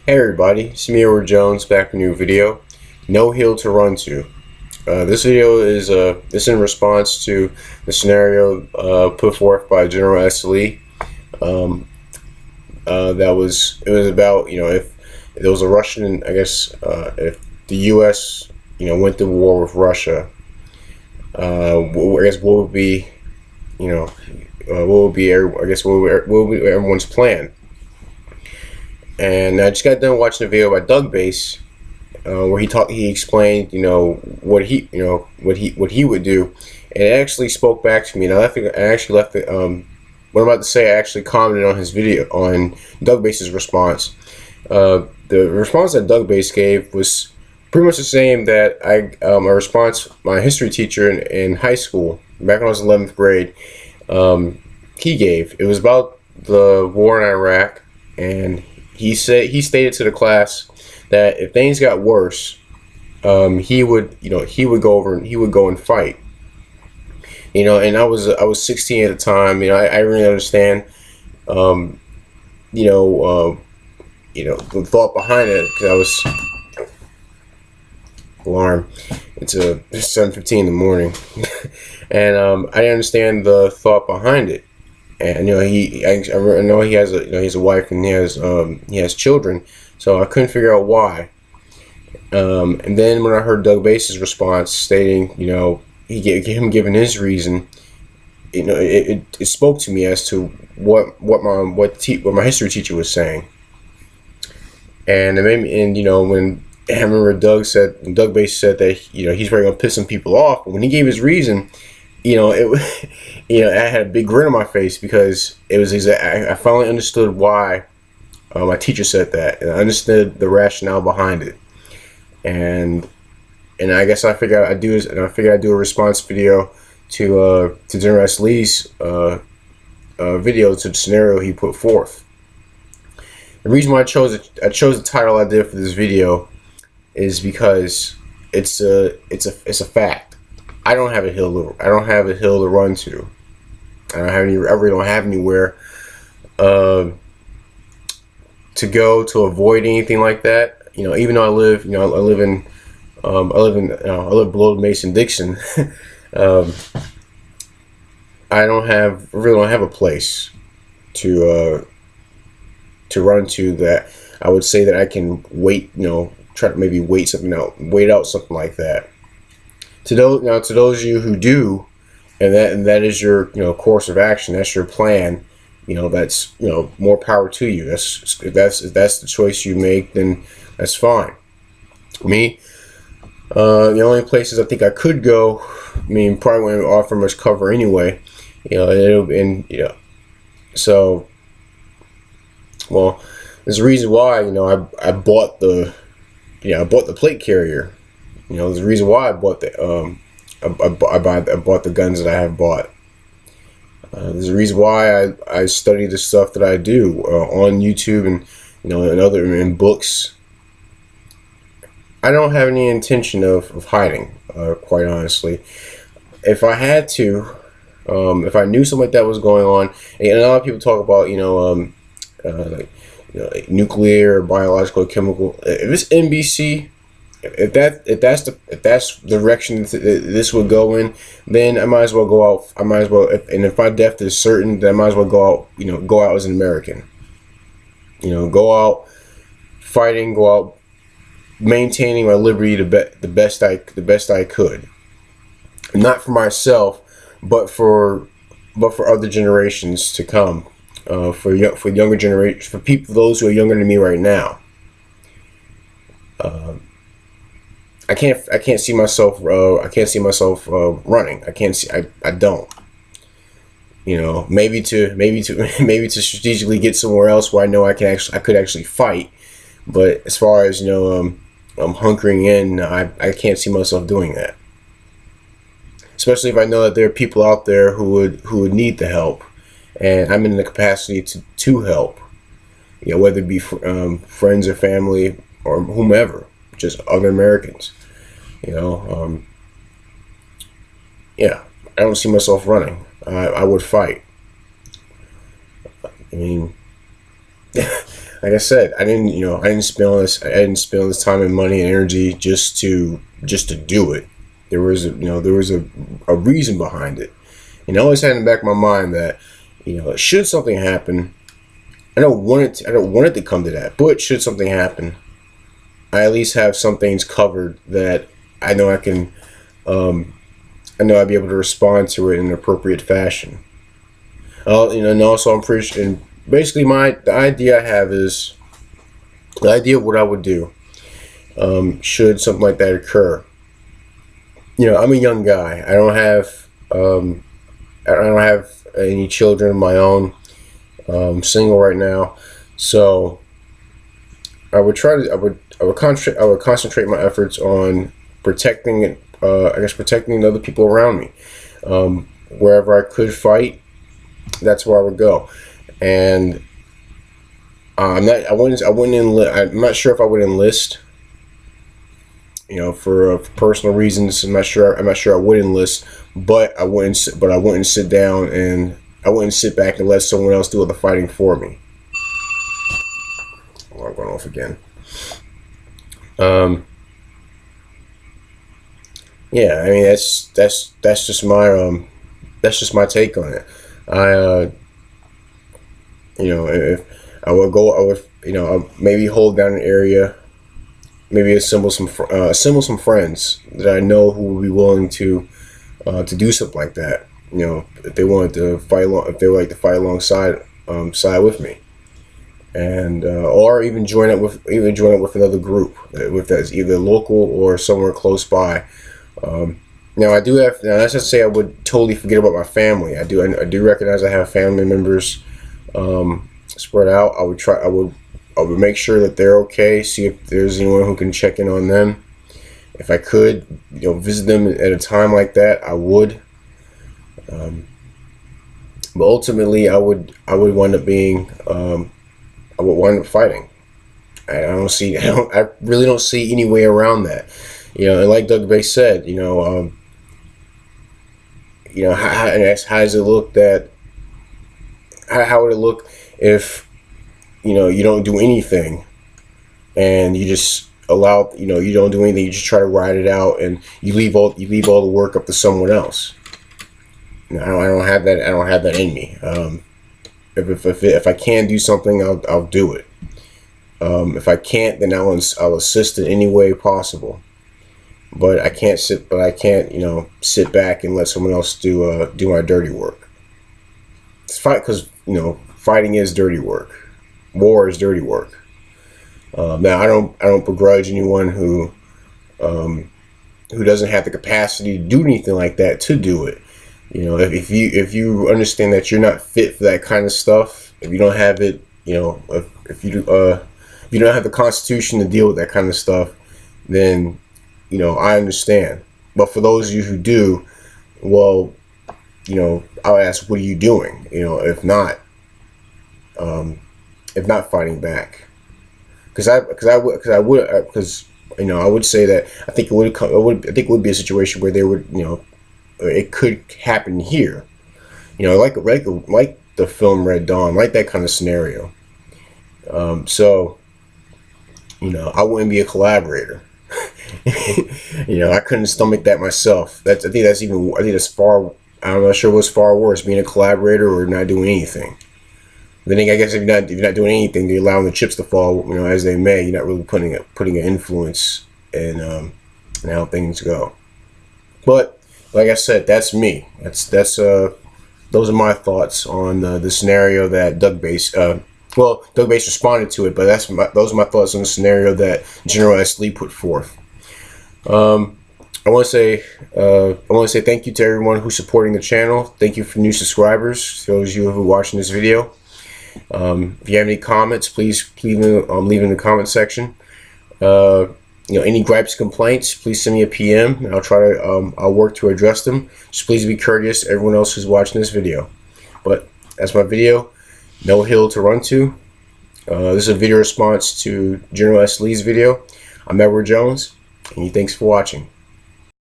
Hey everybody, it's me, Edward Jones, back with a new video. No hill to run to. This video is in response to the scenario put forth by GeneralSLee. It was about, if there was a Russian, if the U.S. went to war with Russia, I guess what would be, what would be what would be everyone's plan? And I just got done watching a video by Doug Bass, where he explained, what he would do, and it actually spoke back to me. And I actually left it. What I'm about to say, I actually commented on his video on Doug Bass's response. The response that Doug Bass gave was pretty much the same that my history teacher in high school, back when I was 11th grade, he gave. It was about the war in Iraq, and he stated to the class that if things got worse, he would go and fight. And I was 16 at the time. I really understand, the thought behind it, because I was alarm. It's 7:15 in the morning, and I understand the thought behind it. And I know he has a wife, and he has children, so I couldn't figure out why. And then when I heard Doug Bass's response stating, him giving his reason, it spoke to me as to what my history teacher was saying. And it made me, when I remember Doug Bass said that he's probably gonna piss some people off, but when he gave his reason, I had a big grin on my face, because I finally understood why my teacher said that, and I understood the rationale behind it. And I guess I figured I'd do a response video to GeneralSLee's video to the scenario he put forth. The reason why I chose the title I did for this video is because it's a fact. I don't have a hill to run to. I really don't have anywhere to go to avoid anything like that. Even though I live below Mason-Dixon. I really don't have a place to run to that I would say that I can wait. Try to maybe wait out something like that. To those of you who do, and that is your course of action, that's your plan, that's more power to you. If that's the choice you make, then that's fine. Me, the only places I think I could go, probably wouldn't offer much cover anyway. So, well, there's a reason why I bought the plate carrier. There's a reason why I bought I bought the guns that I have bought. There's a reason why I study the stuff that I do on YouTube and in books. I don't have any intention of hiding, quite honestly. If I had to, if I knew something like that was going on, and a lot of people talk about like nuclear, biological, chemical. If it's NBC, if that's the direction this would go in, then I might as well go out. If my death is certain, then I might as well go out. Go out as an American. Go out fighting. Go out maintaining my liberty the best I could. Not for myself, but for other generations to come. For younger generations, for those who are younger than me right now. I can't see myself running. I don't. Maybe to strategically get somewhere else where I know I could actually fight. But as far as I'm hunkering in, I can't see myself doing that. Especially if I know that there are people out there who would need the help, and I'm in the capacity to help. Whether it be friends or family or whomever, just other Americans. Yeah, I don't see myself running. I would fight. like I said, I didn't spend all this time and money and energy just to do it. There was a reason behind it. And I always had in the back of my mind that, should something happen, I don't want it to come to that, but should something happen, I at least have some things covered that I know I know I'd be able to respond to it in an appropriate fashion. And also I'm pretty sure, and basically the idea I have is the idea of what I would do, should something like that occur. I'm a young guy. I don't have any children of my own. I'm single right now, so I would concentrate my efforts on protecting, protecting the other people around me. Wherever I could fight, that's where I would go. And I'm not sure if I would enlist. For personal reasons, I'm not sure I would enlist, but I wouldn't sit down and I wouldn't sit back and let someone else do all the fighting for me. Oh, I'm going off again. Yeah, I mean that's just my take on it. If I would I'll maybe hold down an area, maybe assemble some friends that I know who would be willing to do something like that. If they wanted to fight if they would like to fight alongside side with me, and or even join up with another group, with that's either local or somewhere close by. Now that's not to say I would totally forget about my family. I do recognize I have family members spread out. I would make sure that they're okay, see if there's anyone who can check in on them. If I could, visit them at a time like that, I would. But ultimately, I would wind up being, I would wind up fighting. I really don't see any way around that. And like Doug Bay said, how does it look how would it look if, you don't do anything and you just allow, you don't do anything, you just try to ride it out and you leave all the work up to someone else. I don't have that in me. If I can do something, I'll do it. If I can't, then I'll assist in any way possible. But I can't sit back and let someone else do my dirty work. It's fight because fighting is dirty work. War is dirty work. Now I don't begrudge anyone who doesn't have the capacity to do anything like that to do it. If you understand that you're not fit for that kind of stuff, if you don't have it, if you don't have the constitution to deal with that kind of stuff, then I understand. But for those of you who do, well, I'll ask, what are you doing? If not fighting back, because I would say that I think it would be a situation where they would, it could happen here, like the film Red Dawn, like that kind of scenario. So I wouldn't be a collaborator. I couldn't stomach that myself. I think that's far. I'm not sure what's far worse, being a collaborator or not doing anything. Then I guess if you're not doing anything, you're allowing the chips to fall, as they may. You're not really putting an influence in how things go. But like I said, that's me. Those are my thoughts on the scenario that Doug Bass. Doug Bass responded to it, but those are my thoughts on the scenario that GeneralSLee put forth. I want to say thank you to everyone who's supporting the channel. Thank you for new subscribers, those of you who are watching this video. If you have any comments, please leave them in the comment section. Any gripes, complaints, please send me a PM, and I'll work to address them. Just please be courteous to everyone else who's watching this video. But that's my video. No hill to run to. This is a video response to GeneralSLee's video. I'm Edward Jones, and thanks for watching.